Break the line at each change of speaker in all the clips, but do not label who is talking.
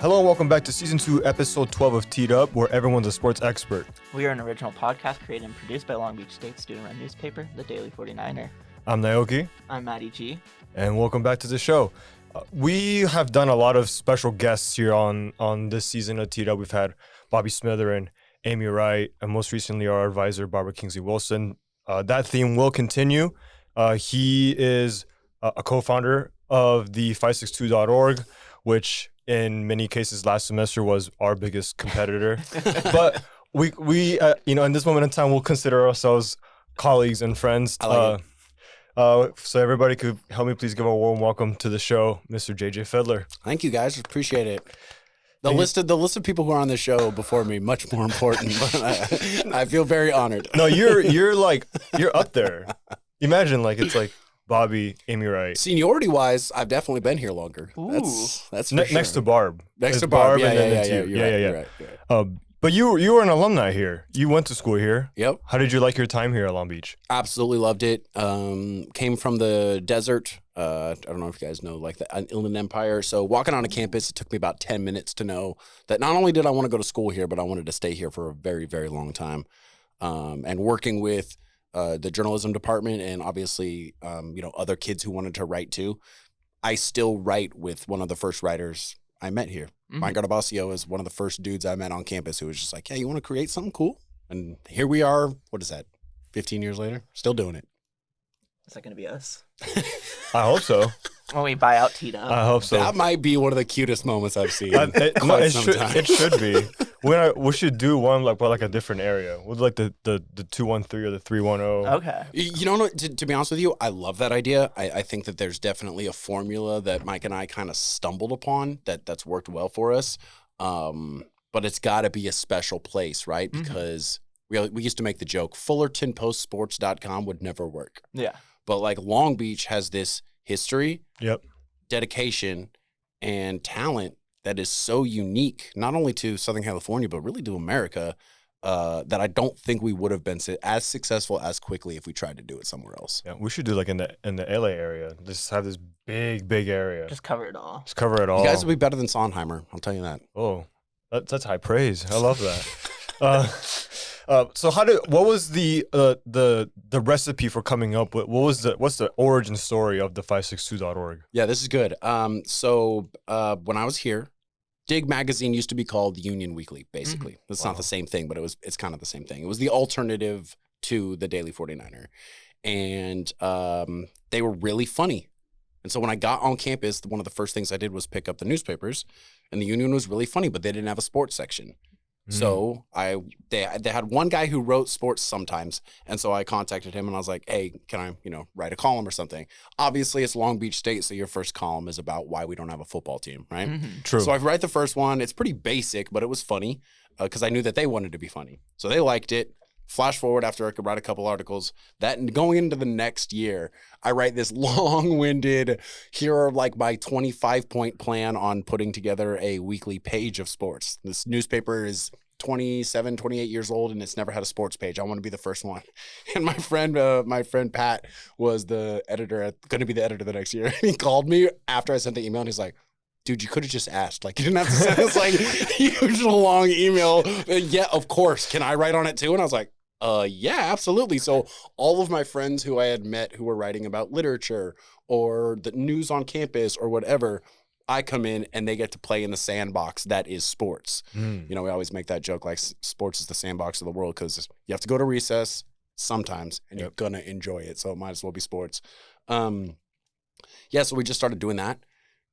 Hello and welcome back to Season 2, Episode 12 of Teed Up, where everyone's a sports expert.
We are an original podcast created and produced by Long Beach State student-run newspaper, The Daily 49er.
I'm Naoki.
I'm Maddie G.
And welcome back to the show. We have done a lot of special guests here on this season of Teed Up. We've had Bobby Smither and Amy Wright, and most recently our advisor, Barbara Kingsley Wilson. That theme will continue. He is a co-founder of the 562.org, which in many cases last semester was our biggest competitor. But we in this moment in time, we'll consider ourselves colleagues and friends.
I like it.
So everybody could help me please give a warm welcome to the show, Mr. JJ Fiddler.
Thank you, guys. Appreciate it. The list of people who are on the show before me, much more important. But I feel very honored.
No, you're up there. Imagine it's like Bobby, Amy Wright.
Seniority wise, I've definitely been here longer.
Ooh.
That's for sure.
Next to Barb.
Next
It's
to Barb.
and then
Yeah.
it's you.
You're right.
But you were an alumni here. You went to school here.
Yep.
How did you like your time here at Long Beach?
Absolutely loved it. Came from the desert. I don't know if you guys know, the Inland Empire. So walking onto campus, it took me about 10 minutes to know that not only did I want to go to school here, but I wanted to stay here for a very, very long time. And working with the journalism department and obviously, other kids who wanted to write too. I still write with one of the first writers I met here.
Mm-hmm.
Mike Guardabascio is one of the first dudes I met on campus who was just like, hey, you want to create something cool? And here we are. What is that? 15 years later, still doing it.
Is that going to be us?
I hope so.
When we buy out Teed Up.
I hope so.
That might be one of the cutest moments I've seen.
It should be. We should do one like a different area. With the 213 or the 310.
Okay.
You know, to be honest with you, I love that idea. I think that there's definitely a formula that Mike and I kind of stumbled upon that's worked well for us. But it's got to be a special place, right?
Mm-hmm.
Because we used to make the joke, FullertonPostSports.com would never work.
Yeah.
But Long Beach has this history,
Yep,
dedication, and talent that is so unique, not only to Southern California, but really to America, that I don't think we would have been as successful as quickly if we tried to do it somewhere else.
Yeah, we should do in the LA area. Just have this big area.
Just cover it all.
Just cover it all.
You guys will be better than Sondheimer, I'll tell you that.
Oh, that's high praise. I love that. So what was the recipe for coming up with what's the origin story of the 562.org?
Yeah, this is good. So when I was here, Dig magazine used to be called Union Weekly, basically.
Mm-hmm.
It's not the same thing, but it's kind of the same thing. It was the alternative to the Daily 49er. And they were really funny. And so when I got on campus, one of the first things I did was pick up the newspapers, and the Union was really funny, but they didn't have a sports section. So they had one guy who wrote sports sometimes, and so I contacted him and I was like, "Hey, can I write a column or something?" Obviously, it's Long Beach State, so your first column is about why we don't have a football team, right?
Mm-hmm.
True.
So I write the first one. It's pretty basic, but it was funny because I knew that they wanted to be funny, so they liked it. Flash forward after I could write a couple articles. That going into the next year, I write this long-winded, here are my 25-point plan on putting together a weekly page of sports. This newspaper is 27, 28 years old, and it's never had a sports page. I want to be the first one. And my friend Pat was the editor, going to be the editor the next year. And he called me after I sent the email, and he's like, dude, you could have just asked. You didn't have to send this huge long email. Yeah, of course. Can I write on it too? And I was like, yeah, absolutely. So all of my friends who I had met who were writing about literature or the news on campus or whatever, I come in and they get to play in the sandbox that is sports. We always make that joke sports is the sandbox of the world because you have to go to recess sometimes and you're going to enjoy it. So it might as well be sports. So we just started doing that.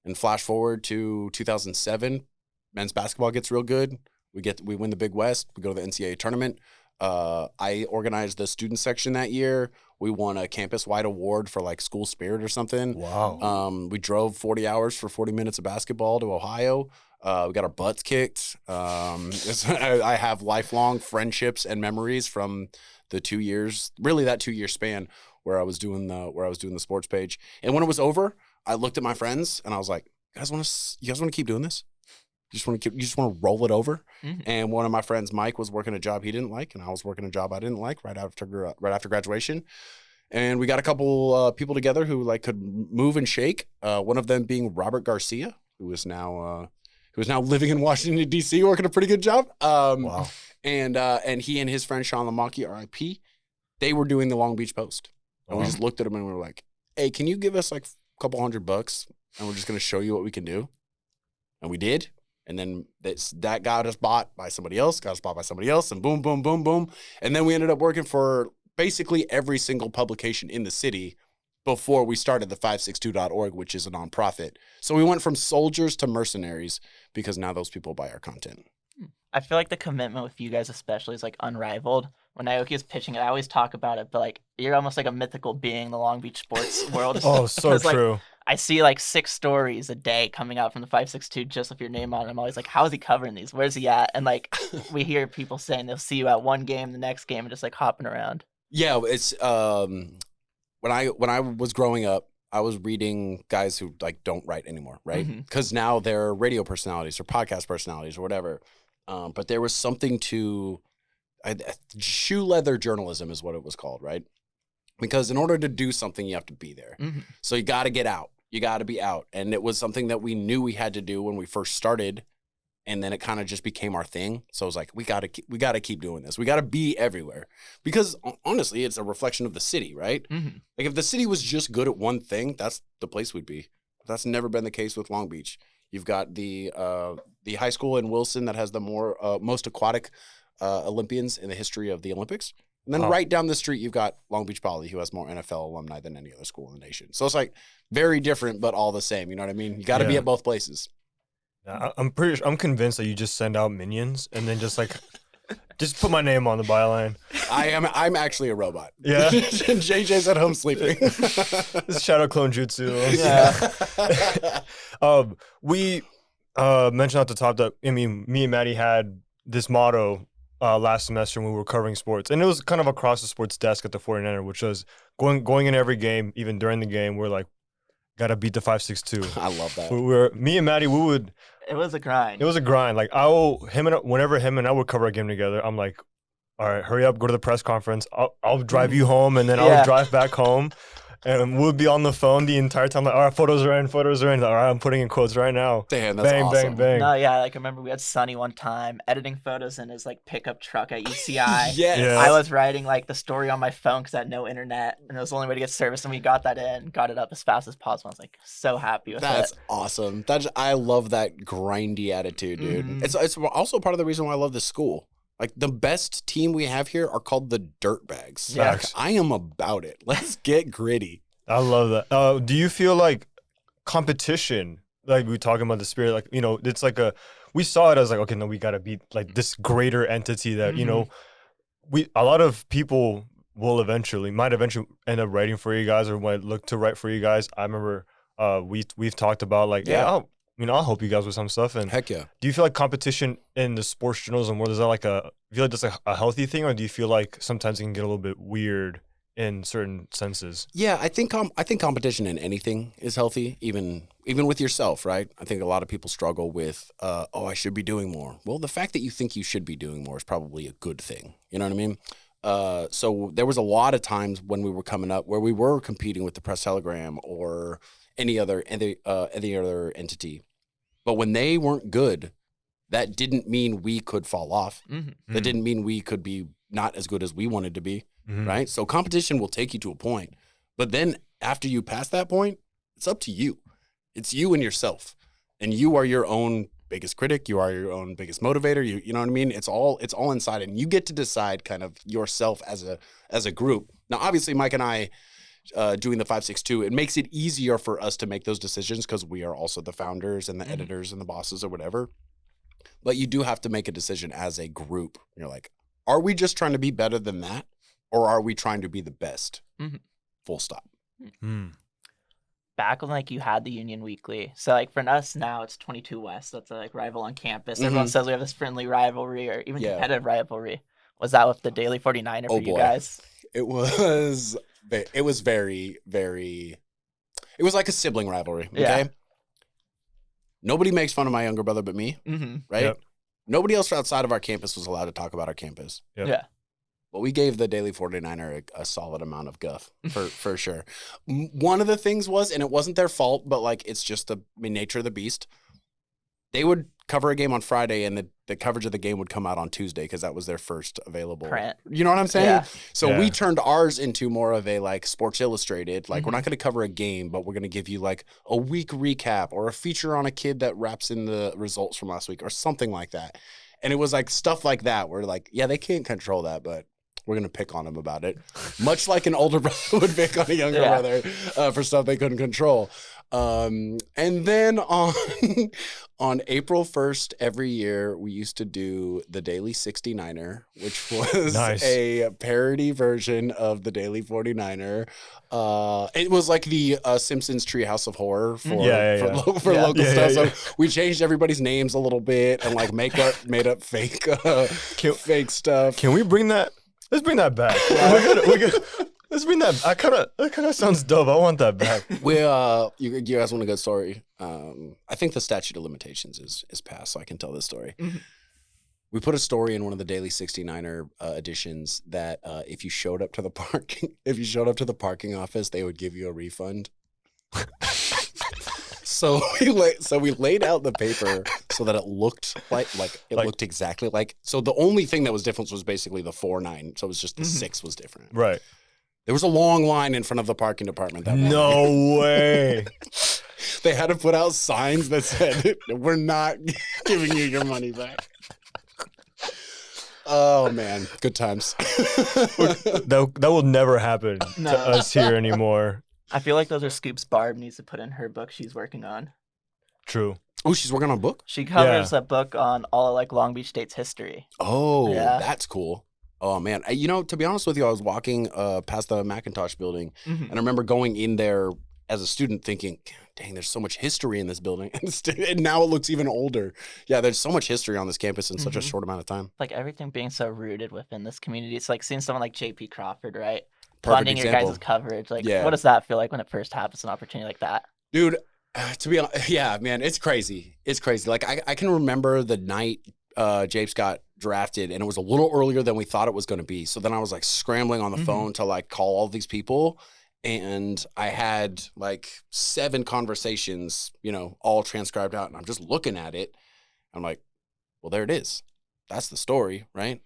And flash forward to 2007, men's basketball gets real good. We win the Big West. We go to the NCAA tournament. I organized the student section that year. We won a campus-wide award for school spirit or something.
Wow.
We drove 40 hours for 40 minutes of basketball to Ohio. We got our butts kicked. I have lifelong friendships and memories from the 2 years, really that 2 year span where I was doing the sports page. And when it was over, I looked at my friends and I was like, you guys want to keep doing this? You just want to roll it over?
Mm-hmm.
And one of my friends, Mike, was working a job he didn't like, and I was working a job I didn't like right after graduation. And we got a couple people together who could move and shake. One of them being Robert Garcia, who is now who's now living in Washington, D.C., working a pretty good job.
Wow.
And he and his friend Sean Naoki, RIP, they were doing the Long Beach Post. And we just looked at him and we were like, hey, can you give us like a couple $100 and we're just going to show you what we can do? And we did. And then that got us bought by somebody else, and boom, boom, boom, boom. And then we ended up working for basically every single publication in the city before we started the 562.org, which is a nonprofit. So we went from soldiers to mercenaries because now those people buy our content.
I feel like the commitment with you guys especially is like unrivaled. When Naoki is pitching it, I always talk about it, but like you're almost like a mythical being in the Long Beach sports world.
Oh, so true.
Like, I see like 6 stories a day coming out from the 562 just with your name on it. I'm always like, how is he covering these? Where's he at? And like we hear people saying they'll see you at one game, the next game, and just like hopping around.
Yeah, it's when I was growing up, I was reading guys who like don't write anymore, right? Because now they're radio personalities or podcast personalities or whatever. But there was something to shoe leather journalism is what it was called, right? Because in order to do something, you have to be there. So you got to get out. You got to be out. And it was something that we knew we had to do when we first started. And then it kind of just became our thing. So it was like, we got to keep doing this. We got to be everywhere. Because honestly, it's a reflection of the city, right? Like if the city was just good at one thing, that's the place we'd be. That's never been the case with Long Beach. You've got the high school in Wilson that has the most aquatic Olympians in the history of the Olympics. And then right down the street, you've got Long Beach Poly, who has more NFL alumni than any other school in the nation. So it's like very different, but all the same. You know what I mean? You got to be at both places.
I'm convinced that you just send out minions and then just like just put my name on the byline.
I'm actually a robot.
Yeah.
JJ's at home sleeping.
This is Shadow Clone Jutsu.
Yeah.
We mentioned at the top that me and Maddie had this motto last semester when we were covering sports, and it was kind of across the sports desk at the 49er, which was going in every game, even during the game, we're like, gotta beat the 562.
I love that.
Me and Maddie, we would.
It was a grind.
It was a grind. Like whenever him and I would cover a game together, I'm like, all right, hurry up, go to the press conference. I'll drive you home, and then I'll drive back home. And we'll be on the phone the entire time. Like, all right, photos are in. All right, I'm putting in quotes right now.
Damn, that's
bang,
awesome.
bang, bang.
No, yeah, like I remember we had Sonny one time editing photos in his like pickup truck at UCI.
Yes.
I was writing like the story on my phone because I had no internet, and it was the only way to get service. And we got that in, got it up as fast as possible. I was like so happy with
That's
it.
awesome. I love that grindy attitude, dude. It's also part of the reason why I love this school. Like the best team we have here are called the Dirtbags.
Yeah.
Like, I am about it. Let's get gritty.
I love that. Do you feel like competition, like we were talking about the spirit, like, you know, it's like we saw it as like, okay, no, we got to beat like this greater entity that, you know, a lot of people might eventually end up writing for you guys or might look to write for you guys. I remember we've talked about like, I'll help you guys with some stuff. And
heck yeah.
Do you feel like competition in the sports journalism world, is that like you feel like that's a healthy thing, or do you feel like sometimes it can get a little bit weird in certain senses?
Yeah, I think competition in anything is healthy, even with yourself, right? I think a lot of people struggle with, I should be doing more. Well, the fact that you think you should be doing more is probably a good thing. You know what I mean? So there was a lot of times when we were coming up where we were competing with the Press Telegram or any other entity. But when they weren't good, that didn't mean we could fall off. That didn't mean we could be not as good as we wanted to be. Right? So competition will take you to a point, but then after you pass that point, it's up to you. It's you and yourself, and you are your own biggest critic. You are your own biggest motivator. You know what I mean? It's all inside, and you get to decide kind of yourself as a group. Now, obviously, Mike and I doing the 562, it makes it easier for us to make those decisions because we are also the founders and the editors and the bosses or whatever. But you do have to make a decision as a group. You're like, are we just trying to be better than that? Or are we trying to be the best? Full stop.
Back when like you had the Union Weekly, so like for us now it's 22 West. That's a like rival on campus. Everyone says we have this friendly rivalry or even competitive rivalry. Was that with the Daily 49er for you guys?
It was very, very. It was like a sibling rivalry. Okay.
Yeah.
Nobody makes fun of my younger brother but me. Right.
Yep.
Nobody else outside of our campus was allowed to talk about our campus.
Yep.
Yeah.
But we gave the Daily 49er a solid amount of guff, for sure. One of the things was, and it wasn't their fault, but like it's just the nature of the beast, they would cover a game on Friday, and the coverage of the game would come out on Tuesday because that was their first available
print.
You know what I'm saying?
Yeah.
So we turned ours into more of a like Sports Illustrated. Like we're not going to cover a game, but we're going to give you like a week recap or a feature on a kid that wraps in the results from last week or something like that. And it was like stuff like that where like, yeah, they can't control that, but we're going to pick on them about it. Much like an older brother would pick on a younger brother for stuff they couldn't control. And then on April 1st every year, we used to do the Daily 69er, which was a parody version of the Daily 49er. It was like the Simpsons Treehouse of Horror for local stuff. So we changed everybody's names a little bit and like made up fake stuff.
Can we bring that? Let's bring that back. Let's bring that. That kind of sounds dope. I want that back.
You guys want a good story? I think the statute of limitations is passed, so I can tell this story. We put a story in one of the Daily 69er editions that if you showed up to the parking office, they would give you a refund. So we laid out the paper so that it looked looked exactly like. So the only thing that was different was basically the 4-9. So it was just the 6 was different.
Right.
There was a long line in front of the parking department that morning.
No way.
They had to put out signs that said, "We're not giving you your money back." Oh man, good times.
That will never happen to us here anymore.
I feel like those are scoops Barb needs to put in her book she's working on.
True.
Oh, she's working on a book?
She covers a book on all of, like, Long Beach State's history.
Oh, that's cool. Oh, man. You know, to be honest with you, I was walking past the Macintosh building, and I remember going in there as a student thinking, dang, there's so much history in this building. And now it looks even older. Yeah, there's so much history on this campus in such a short amount of time.
Like, everything being so rooted within this community. It's like seeing someone like JP Crawford, right?
Perfect
Funding
example.
your guys' coverage. Like, what does that feel like when it first happens, an opportunity like that?
Dude, to be honest, yeah, man, it's crazy. It's crazy. Like, I can remember the night Japes got drafted, and it was a little earlier than we thought it was going to be. So then I was, like, scrambling on the phone to, like, call all these people. And I had, like, 7 conversations, you know, all transcribed out. And I'm just looking at it. I'm like, well, there it is. That's the story, right?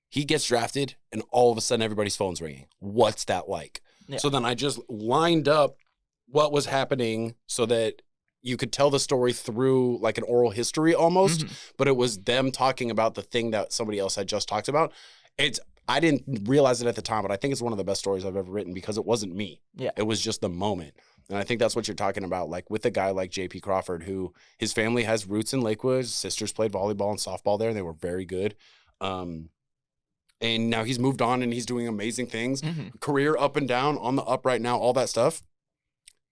He gets drafted, and all of a sudden, everybody's phone's ringing. What's that like? Yeah. So then I just lined up what was happening so that you could tell the story through like an oral history almost, but it was them talking about the thing that somebody else had just talked about. I didn't realize it at the time, but I think it's one of the best stories I've ever written because it wasn't me. Yeah. It was just the moment. And I think that's what you're talking about, like with a guy like JP Crawford, who his family has roots in Lakewood. His sisters played volleyball and softball there, and they were very good. And now he's moved on and he's doing amazing things. Career up and down, on the up right now, all that stuff.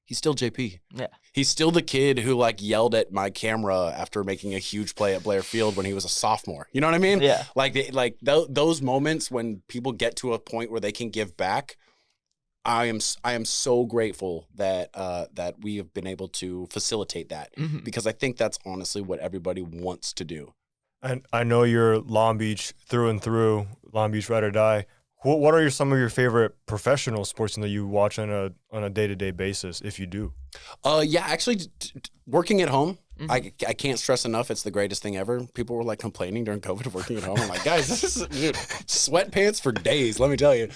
He's still JP. Yeah. He's still the kid who like yelled at my camera after making a huge play at Blair Field when he was a sophomore. You know what I mean? Yeah. Like those moments when people get to a point where they can give back. I am so grateful that that we have been able to facilitate that because I think that's honestly what everybody wants to do.
And I know you're Long Beach through and through, Long Beach ride or die. What are some of your favorite professional sports that you watch on a day-to-day basis, if you do?
Yeah, actually, working at home, I can't stress enough. It's the greatest thing ever. People were like complaining during COVID of working at home. I'm like, guys, this is sweatpants for days. Let me tell you.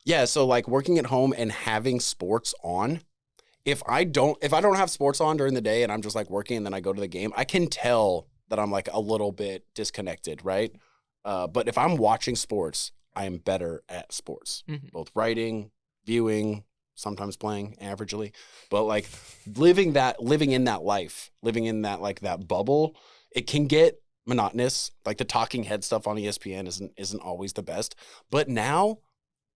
Yeah, so like working at home and having sports on. If I don't have sports on during the day and I'm just like working and then I go to the game, I can tell that I'm like a little bit disconnected, right? But if I'm watching sports, I am better at sports, both writing, viewing, sometimes playing averagely, but like living in that life, living in that like that bubble, it can get monotonous. Like the talking head stuff on ESPN isn't always the best, but now,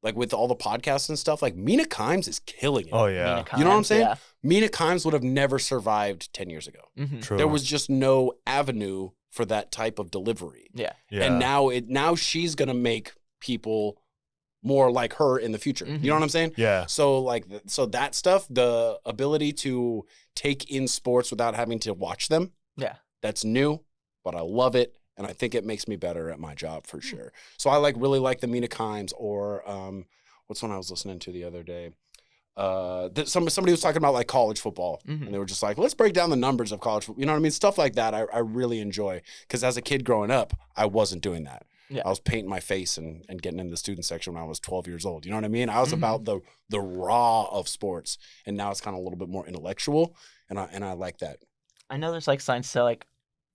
like with all the podcasts and stuff, like Mina Kimes is killing it.
Oh yeah,
you know what I'm saying? Yeah. Mina Kimes would have never survived 10 years ago.
True.
There was just no avenue for that type of delivery. Yeah. And now she's gonna make people more like her in the future. You know what I'm saying?
Yeah.
So so that stuff, the ability to take in sports without having to watch them. Yeah. That's new, but I love it. And I think it makes me better at my job for sure. So I really like the Mina Kimes or what's one I was listening to the other day? somebody was talking about like college football, and they were just like, let's break down the numbers of college football. You know what I mean? Stuff like that I really enjoy, because as a kid growing up, I wasn't doing that.
Yeah.
I was painting my face and getting in the student section when I was 12 years old. You know what I mean? I was about the raw of sports, and now it's kind of a little bit more intellectual, and I like that.
I know there's like something so like,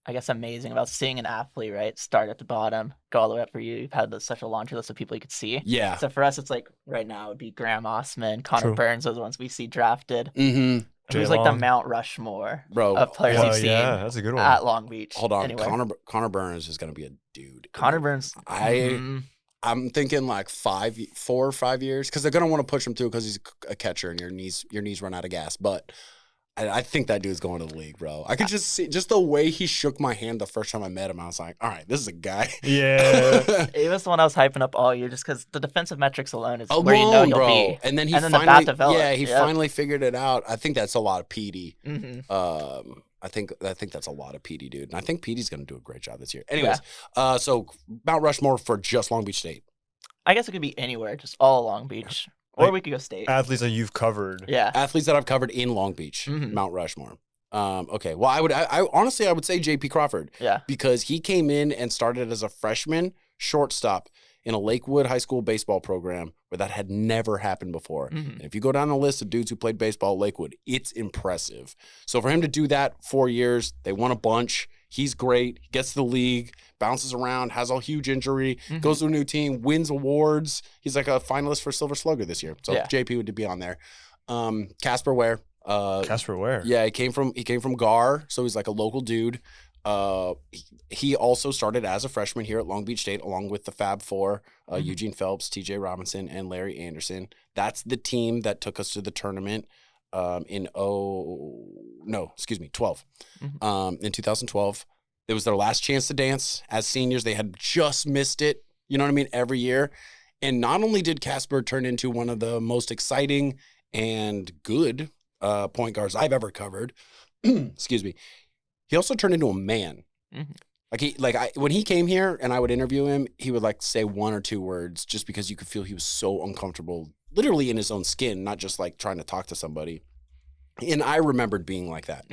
I guess, amazing about seeing an athlete, right, start at the bottom, go all the way up for you. You've had such a laundry list of people you could see.
Yeah.
So for us, it's like right now it would be Graham Osman, Connor
True.
Burns, those ones we see drafted.
Mm-hmm.
Who's like the Mount Rushmore
Bro,
of players you've seen
Yeah, that's a good one.
at Long Beach.
Hold on,
anywhere.
Connor Burns is gonna be a dude.
Connor Burns.
I'm thinking like 4 or 5 years, because they're gonna want to push him through because he's a catcher and your knees run out of gas. But I think that dude's going to the league, bro. I could just see just the way he shook my hand the first time I met him. I was like, all right, this is a guy.
Yeah.
He was the one I was hyping up all year just because the defensive metrics alone is where you know you'll be.
And then
the bat developed.
Finally figured it out. I think that's a lot of PD. I think that's a lot of PD, dude. And I think PD's going to do a great job this year. Anyways, so Mount Rushmore for just Long Beach State.
I guess it could be anywhere, just all Long Beach. Or we could go state.
Athletes that you've covered.
Yeah.
Athletes that I've covered in Long Beach, Mount Rushmore. Okay. Well, I honestly would say JP Crawford.
Yeah.
Because he came in and started as a freshman shortstop in a Lakewood high school baseball program where that had never happened before. And if you go down the list of dudes who played baseball at Lakewood, it's impressive. So for him to do that 4 years, they won a bunch. He's great. He gets to the league, bounces around, has a huge injury, goes to a new team, wins awards. He's like a finalist for Silver Slugger this year. So JP would be on there. Casper Ware.
Casper Ware.
Yeah, he came from Gar, so he's like a local dude. He also started as a freshman here at Long Beach State, along with the Fab Four, Eugene Phelps, TJ Robinson, and Larry Anderson. That's the team that took us to the tournament in 12. In 2012. It was their last chance to dance as seniors. They had just missed it, you know what I mean, every year. And not only did Casper turn into one of the most exciting and good point guards I've ever covered, excuse me, he also turned into a man. When he came here and I would interview him, he would like say one or two words just because you could feel he was so uncomfortable, literally in his own skin, not just like trying to talk to somebody. And I remembered being like that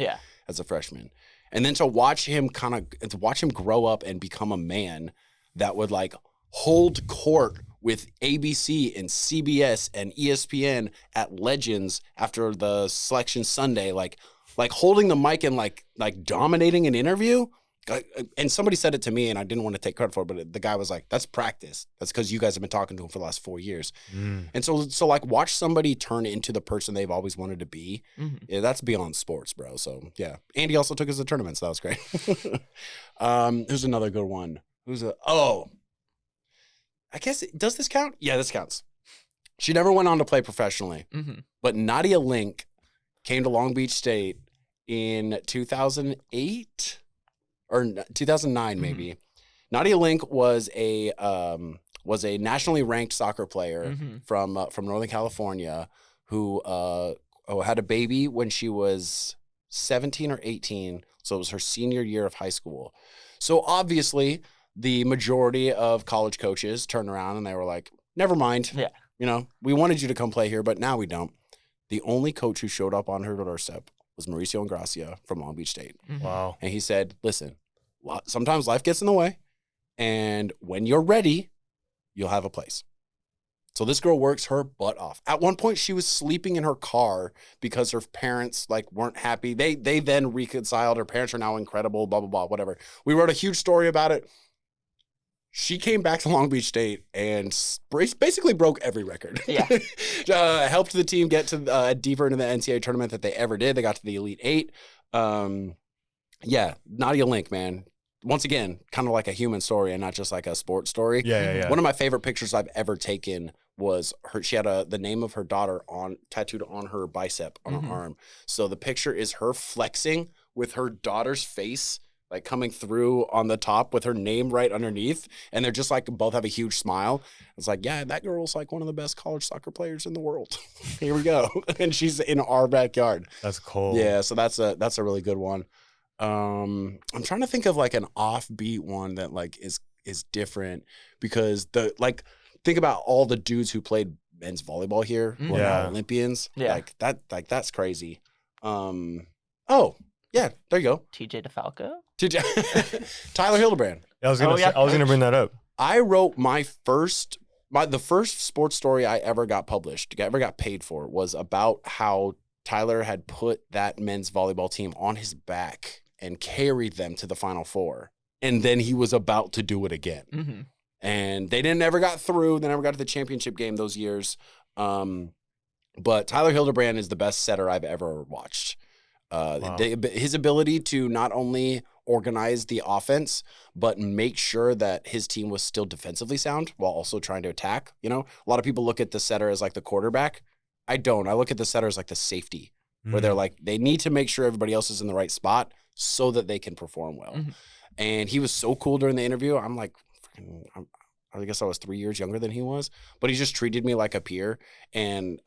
as a freshman. And then to watch him grow up and become a man that would like hold court with ABC and CBS and ESPN at Legends after the selection Sunday, like holding the mic and like dominating an interview. And somebody said it to me and I didn't want to take credit for it, but the guy was like, that's practice. That's because you guys have been talking to him for the last 4 years. And so like watch somebody turn into the person they've always wanted to be. Yeah, that's beyond sports, bro. So yeah. Andy also took us to tournaments. That was great. Who's another good one? I guess, does this count? Yeah, this counts. She never went on to play professionally, but Nadia Link came to Long Beach State in 2008 or 2009, maybe. Nadia Link was a nationally ranked soccer player from Northern California who had a baby when she was 17 or 18. So it was her senior year of high school. So obviously the majority of college coaches turned around and they were like, never mind. Yeah. You know, we wanted you to come play here, but now we don't. The only coach who showed up on her doorstep was Mauricio Ingracia from Long Beach State.
Wow.
And he said, listen, sometimes life gets in the way, and when you're ready, you'll have a place. So this girl works her butt off. At one point, she was sleeping in her car because her parents weren't happy. They then reconciled. Her parents are now incredible, blah, blah, blah, whatever. We wrote a huge story about it. She came back to Long Beach State and basically broke every record. Yeah. Helped the team get to deeper into the NCAA tournament that they ever did. They got to the Elite Eight. Yeah, Nadia Link, man. Once again, kind of like a human story and not just like a sports story.
Yeah.
One of my favorite pictures I've ever taken was her. She had the name of her daughter tattooed on her bicep on her arm. So the picture is her flexing with her daughter's face like coming through on the top with her name right underneath. And they're just like, both have a huge smile. It's like, yeah, that girl's like one of the best college soccer players in the world. Here we go. And she's in our backyard.
That's cool.
Yeah. So that's a really good one. I'm trying to think of like an offbeat one that like is different because think about all the dudes who played men's volleyball here who are
Yeah.
now Olympians.
Yeah.
That's crazy. Oh, yeah, there you go.
TJ DeFalco.
Tyler Hildebrand.
I was gonna I was gonna bring that up.
I wrote the first sports story I ever got published, ever got paid for, was about how Tyler had put that men's volleyball team on his back and carried them to the Final Four. And then he was about to do it again.
Mm-hmm.
And they never got through. They never got to the championship game those years. But Tyler Hildebrand is the best setter I've ever watched.
Wow.
His ability to not only organize the offense, but make sure that his team was still defensively sound while also trying to attack. You know, a lot of people look at the setter as like the quarterback. I don't. I look at the setter as like the safety, where they're like, they need to make sure everybody else is in the right spot so that they can perform well.
Mm-hmm.
And he was so cool during the interview. I'm like, I guess I was 3 years younger than he was, but he just treated me like a peer. And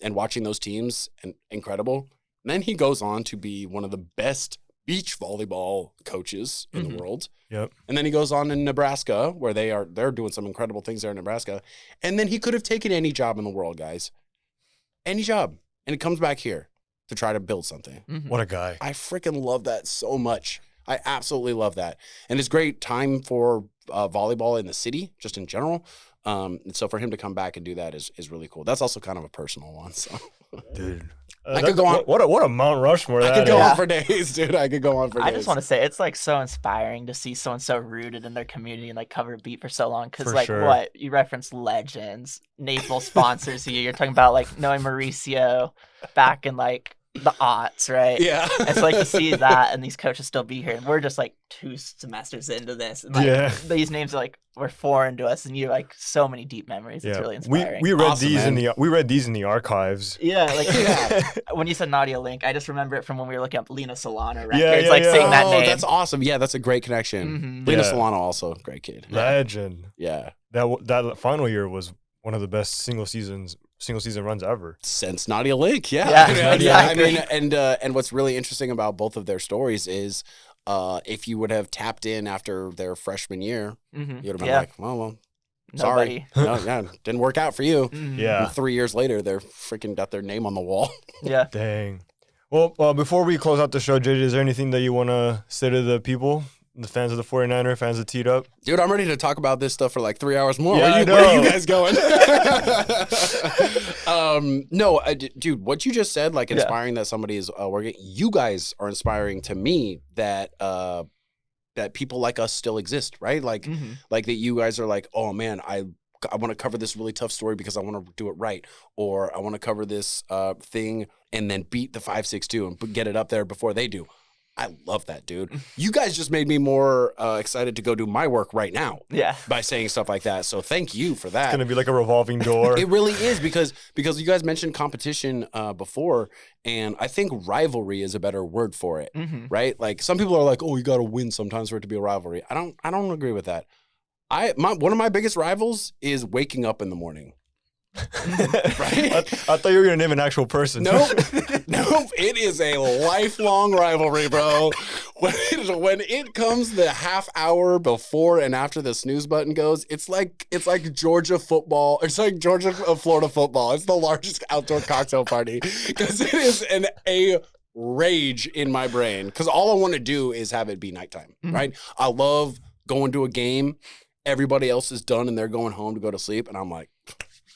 watching those teams, and incredible. And then he goes on to be one of the best beach volleyball coaches in the world.
Yep.
And then he goes on in Nebraska, where they're doing some incredible things there in Nebraska. And then he could have taken any job in the world, guys. Any job. And he comes back here to try to build something.
Mm-hmm.
What a guy.
I freaking love that so much. I absolutely love that. And it's great time for volleyball in the city, just in general. And so for him to come back and do that is really cool. That's also kind of a personal one. So,
Dude.
I could go on.
What a Mount Rushmore
I
that
could go
is.
on for days, dude. I could go on for days.
I just want to say it's like so inspiring to see someone so rooted in their community and like cover a beat for so long. Because
For
like
sure.
what you reference legends, Naples sponsors you. You're talking about like knowing Mauricio back in like the aughts, right?
Yeah.
It's like to see that and these coaches still be here, and we're just like 2 semesters into this, and like
Yeah.
these names are like were foreign to us, and you're like so many deep memories. It's really inspiring.
We read
Awesome,
these
man.
we read these in the archives.
Yeah, like
Yeah.
when you said Nadia Link, I just remember it from when we were looking up Lena Solana records,
Yeah,
like
yeah.
seeing that
Oh,
name.
that's awesome. Yeah, that's a great connection.
Mhm.
Lena
Yeah.
Solano, also a great kid.
Legend.
Yeah.
That final year was one of the best single season runs ever.
Since Nadia Lake, yeah.
Yeah, exactly.
I mean, and what's really interesting about both of their stories is if you would have tapped in after their freshman year,
Mhm.
you would have been
Yeah.
like, well, sorry.
Nobody.
No, didn't work out for you.
Mhm.
Yeah.
And 3 years later, they're freaking got their name on the wall.
Yeah.
Dang. Well, before we close out the show, JJ, is there anything that you want to say to the people, the fans of the 49er, fans of Teed Up?
Dude, I'm ready to talk about this stuff for like 3 hours more.
Yeah,
Where are
I
you
know.
guys going? No, dude, what you just said, like inspiring that somebody is working. You guys are inspiring to me that that people like us still exist, right? Like,
Mhm.
like that you guys are like, oh man, I want to cover this really tough story because I want to do it right, or I want to cover this thing and then beat the 5.62 and get it up there before they do. I love that, dude. You guys just made me more excited to go do my work right now
Yeah.
by saying stuff like that. So thank you for that.
It's gonna be like a revolving door.
It really is because you guys mentioned competition before, and I think rivalry is a better word for it,
Mhm.
right? Like some people are like, "Oh, you got to win sometimes for it to be a rivalry." I don't agree with that. One of my biggest rivals is waking up in the morning. Right?
I thought you were gonna name an actual person.
Nope. Nope. It is a lifelong rivalry, bro. When it comes the half hour before and after the snooze button goes, it's like Georgia football. It's like Georgia Florida football. It's the largest outdoor cocktail party because it is a rage in my brain because all I want to do is have it be nighttime,
Mhm.
right? I love going to a game. Everybody else is done and they're going home to go to sleep, and I'm like,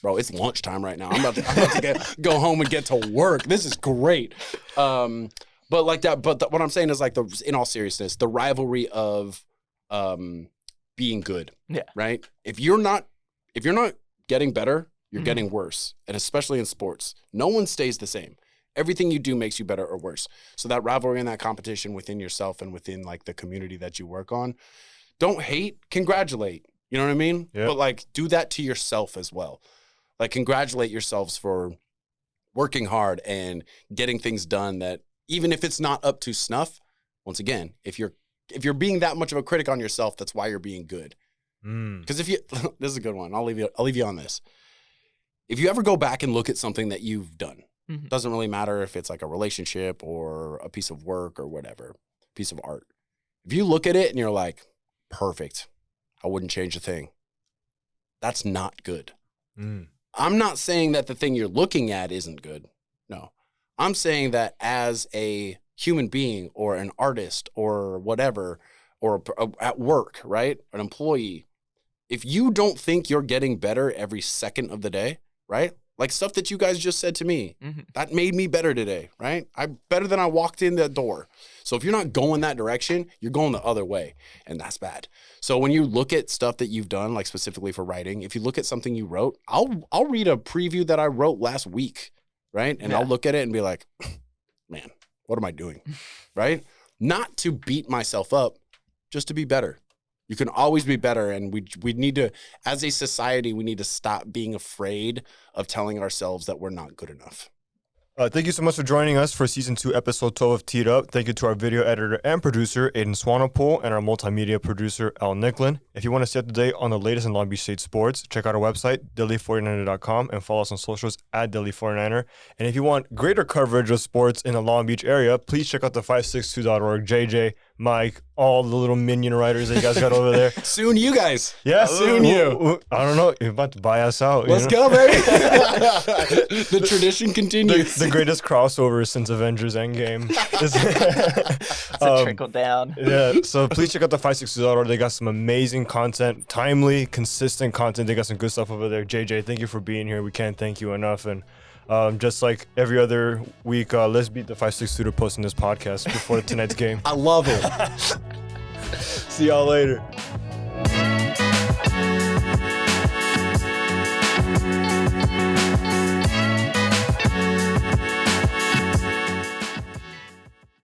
bro, it's lunchtime right now. I'm about to go home and get to work. This is great. But like that. But what I'm saying is like in all seriousness, the rivalry of being good.
Yeah.
Right. If you're not getting better, you're getting worse, and especially in sports, no one stays the same. Everything you do makes you better or worse. So that rivalry and that competition within yourself and within like the community that you work on, don't hate, congratulate. You know what I mean?
Yep.
But like do that to yourself as well. Like congratulate yourselves for working hard and getting things done that even if it's not up to snuff, once again, if you're being that much of a critic on yourself, that's why you're being good. Because if you this is a good one. I'll leave you on this. If you ever go back and look at something that you've done,
Mhm.
doesn't really matter if it's like a relationship or a piece of work or whatever, piece of art. If you look at it and you're like, perfect, I wouldn't change a thing. That's not good. I'm not saying that the thing you're looking at isn't good. No. I'm saying that as a human being or an artist or whatever, or at work, right? An employee, if you don't think you're getting better every second of the day, right? Like stuff that you guys just said to me, that made me better today, right? I'm better than I walked in that door. So if you're not going that direction, you're going the other way, and that's bad. So when you look at stuff that you've done, like specifically for writing, if you look at something you wrote, I'll read a preview that I wrote last week, right? And I'll look at it and be like, man, what am I doing, right? Not to beat myself up, just to be better. You can always be better, and we need to, as a society, we need to stop being afraid of telling ourselves that we're not good enough.
Thank you so much for joining us for Season 2, Episode 12 of Teed Up. Thank you to our video editor and producer, Aidan Swanepoel, and our multimedia producer, Nicklin. If you want to stay up to date on the latest in Long Beach State sports, check out our website, daily49er.com, and follow us on socials at daily49er. And if you want greater coverage of sports in the Long Beach area, please check out the 562.org. JJ, Mike, all the little minion writers that you guys got over there.
Soon you guys.
Yeah,
soon you.
I don't know. You're about to buy us out.
Let's go, baby. The tradition continues.
The greatest crossover since Avengers Endgame.
It's a trickle down.
Yeah, so please check out the 562.org. They got some amazing content, timely, consistent content. They got some good stuff over there. JJ, thank you for being here. We can't thank you enough. And just like every other week, let's beat the 562 to posting this podcast before tonight's game.
I love it.
See y'all later.